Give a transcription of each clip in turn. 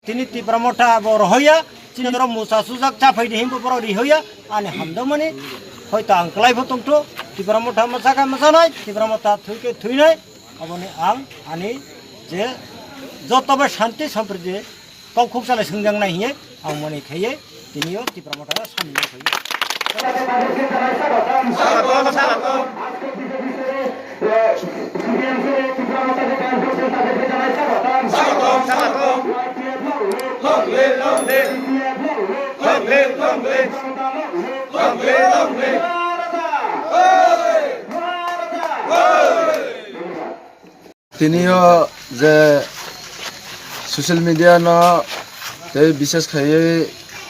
তিনি তীব্রমঠা রহইয়া চিনর মুসা সুজাক চাফাইনি হিমপুর রিহইয়া আনি হামদমনি হয়তো আংকলাই ফতংটো তীব্রমঠা মশাকা মশানায় তীব্রমঠা থুইকে থুইনায় অবনি আং আনি যে যতবে শান্তি সম্প্রীতি খুব সালে সংজাংনাय হিয়ে আং মনে খাইয়ে তিনিও তীব্রমঠা সামনে হই তিনিও যে সোশ্যাল মিডিয়া ন বিশেষ খাইয়ে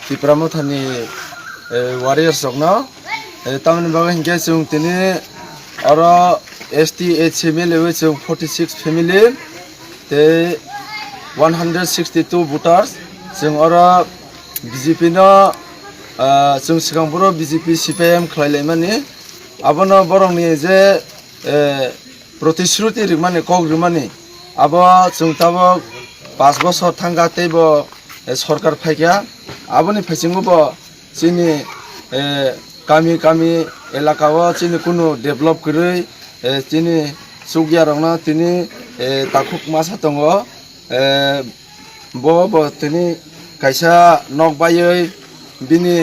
তীব্রমঠানি ওয়ারিয়ার্স রক ন তামনি বাগা হিংকে जों তিনি আর ST HML जों 46 ফ্যামিলি তে 162 ভোটার্স जों আর BJP ন जों सिगांबरो BJP CPM खालायलायमानि आबनो बरंनि जे प्रतिश्रुति रिमानि कक रिमानि आबो जों ताबो 5 বছর थांगा तेबो सरकार फायगा आबोनि फाइसिंगबो जोंनि गामि गामि एलाकाव जोंनि कुनु डेभलप करै जोंनि सुगियारंना तिनि ताखुक मासा दङ बो तिनि कायसा नक बायै बिनि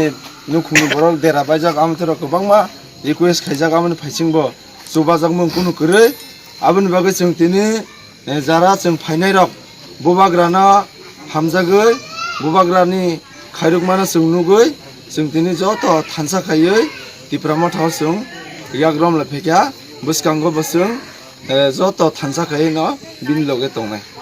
नुखुनि बरक देरा बायजाक आमथर गोबांमा रिक्वेस्ट खायजाक आमनि फाइसिंबो जुबाजाक मोन कुनु करै आबोनि बागै जों तिनि जारा जों फायनाय रक बुबाग्राना हामजागै बुबाग्रानि खायरुकमाना जों नुगै जों तिनि जत थानसाखायै তীব্রমঠাव जों याग्रम लाफेका बसकांगो बसों जत थानसाखायै न बिनि लगे दंनाय